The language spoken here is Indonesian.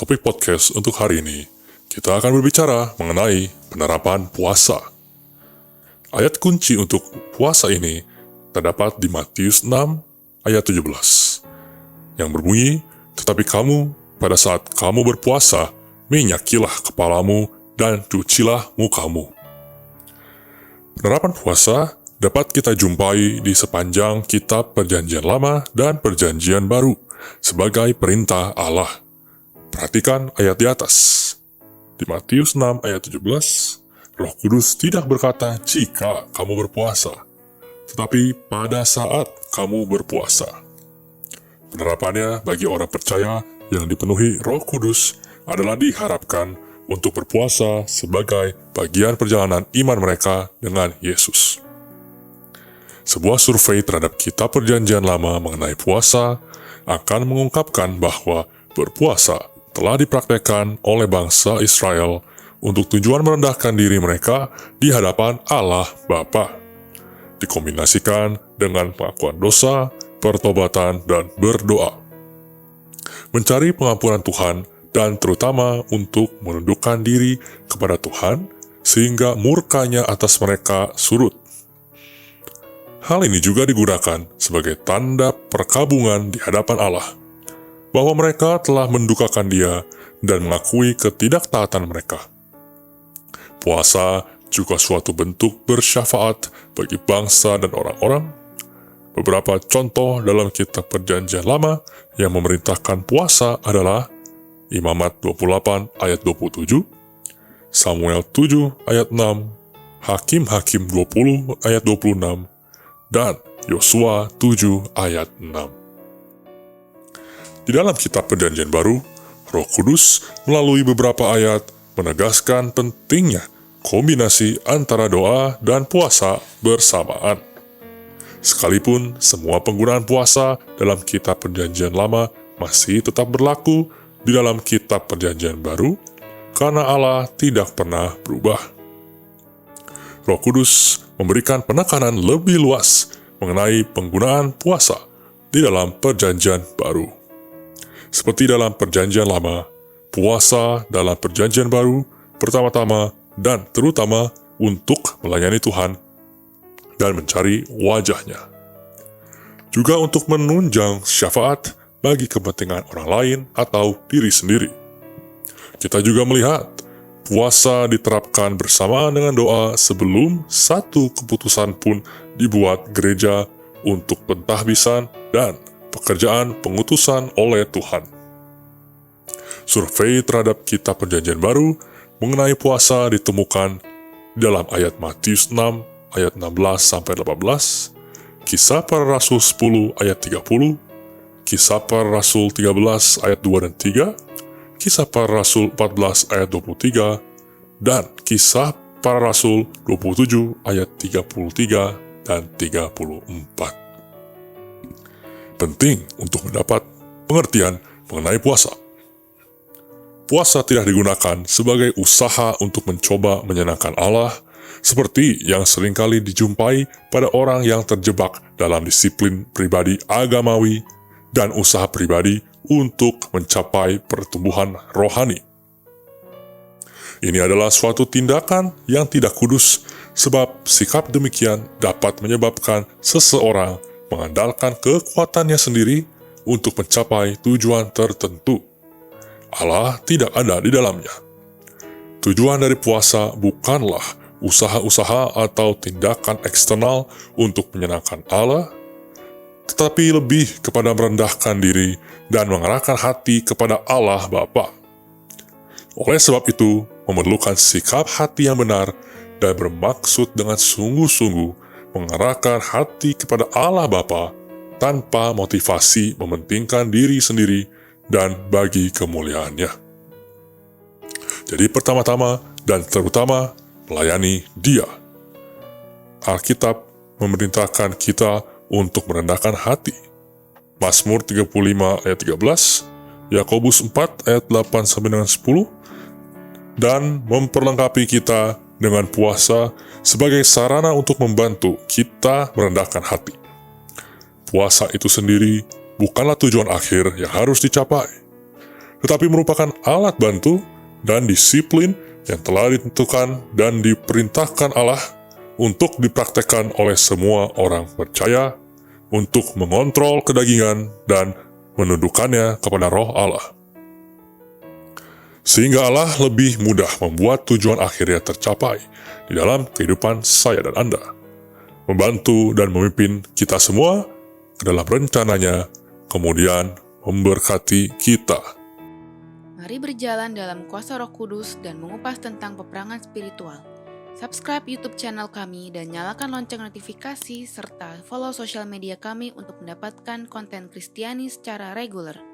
topik podcast untuk hari ini, kita akan berbicara mengenai penerapan puasa. Ayat kunci untuk puasa ini terdapat di Matius 6 ayat 17, yang berbunyi, "Tetapi kamu, pada saat kamu berpuasa, minyakilah kepalamu dan cucilah mukamu." Penerapan puasa dapat kita jumpai di sepanjang kitab Perjanjian Lama dan Perjanjian Baru sebagai perintah Allah. Perhatikan ayat di atas. Di Matius 6 ayat 17, Roh Kudus tidak berkata jika kamu berpuasa, tetapi pada saat kamu berpuasa. Penerapannya bagi orang percaya yang dipenuhi Roh Kudus adalah diharapkan untuk berpuasa sebagai bagian perjalanan iman mereka dengan Yesus. Sebuah survei terhadap kitab Perjanjian Lama mengenai puasa akan mengungkapkan bahwa berpuasa telah dipraktekkan oleh bangsa Israel untuk tujuan merendahkan diri mereka di hadapan Allah Bapa, dikombinasikan dengan pengakuan dosa, pertobatan, dan berdoa. Mencari pengampunan Tuhan dan terutama untuk menundukkan diri kepada Tuhan sehingga murkanya atas mereka surut. Hal ini juga digunakan sebagai tanda perkabungan di hadapan Allah, bahwa mereka telah mendukakan Dia dan mengakui ketidaktaatan mereka. Puasa juga suatu bentuk bersyafaat bagi bangsa dan orang-orang. Beberapa contoh dalam kitab Perjanjian Lama yang memerintahkan puasa adalah Imamat 28 ayat 27, Samuel 7 ayat 6, Hakim-Hakim 20 ayat 26, dan Yosua 7 ayat 6. Di dalam kitab Perjanjian Baru, Roh Kudus melalui beberapa ayat menegaskan pentingnya kombinasi antara doa dan puasa bersamaan. Sekalipun semua penggunaan puasa dalam kitab Perjanjian Lama masih tetap berlaku di dalam kitab Perjanjian Baru, karena Allah tidak pernah berubah. Roh Kudus memberikan penekanan lebih luas mengenai penggunaan puasa di dalam Perjanjian Baru. Seperti dalam Perjanjian Lama, puasa dalam Perjanjian Baru pertama-tama dan terutama untuk melayani Tuhan dan mencari wajah-Nya. Juga untuk menunjang syafaat bagi kepentingan orang lain atau diri sendiri. Kita juga melihat puasa diterapkan bersamaan dengan doa sebelum satu keputusan pun dibuat gereja untuk pentahbisan dan pekerjaan pengutusan oleh Tuhan. Survei terhadap kitab Perjanjian Baru mengenai puasa ditemukan dalam ayat Matius 6 ayat 16-18, Kisah Para Rasul 10 ayat 30, Kisah Para Rasul 13 ayat 2 dan 3, Kisah Para Rasul 14 ayat 23, dan Kisah Para Rasul 27 ayat 33 dan 34. Penting untuk mendapat pengertian mengenai puasa. Puasa tidak digunakan sebagai usaha untuk mencoba menyenangkan Allah, seperti yang seringkali dijumpai pada orang yang terjebak dalam disiplin pribadi agamawi dan usaha pribadi untuk mencapai pertumbuhan rohani. Ini adalah suatu tindakan yang tidak kudus, sebab sikap demikian dapat menyebabkan seseorang mengandalkan kekuatannya sendiri untuk mencapai tujuan tertentu. Allah tidak ada di dalamnya. Tujuan dari puasa bukanlah usaha-usaha atau tindakan eksternal untuk menyenangkan Allah, tetapi lebih kepada merendahkan diri dan mengarahkan hati kepada Allah Bapa. Oleh sebab itu, memerlukan sikap hati yang benar dan bermaksud dengan sungguh-sungguh mengarahkan hati kepada Allah Bapa tanpa motivasi mementingkan diri sendiri dan bagi kemuliaannya. Jadi pertama-tama dan terutama melayani Dia. Alkitab memerintahkan kita untuk merendahkan hati. Mazmur 35 ayat 13, Yakobus 4 ayat 8-10, dan memperlengkapi kita dengan puasa sebagai sarana untuk membantu kita merendahkan hati. Puasa itu sendiri bukanlah tujuan akhir yang harus dicapai. tetapi merupakan alat bantu dan disiplin yang telah ditentukan dan diperintahkan Allah untuk dipraktekkan oleh semua orang percaya untuk mengontrol kedagingan dan menundukkannya kepada roh Allah. Sehingga Allah lebih mudah membuat tujuan akhirnya tercapai di dalam kehidupan saya dan Anda, membantu dan memimpin kita semua ke dalam rencananya, kemudian memberkati kita. Mari berjalan dalam kuasa Roh Kudus dan mengupas tentang peperangan spiritual. Subscribe YouTube channel kami dan nyalakan lonceng notifikasi serta follow sosial media kami untuk mendapatkan konten Kristiani secara reguler.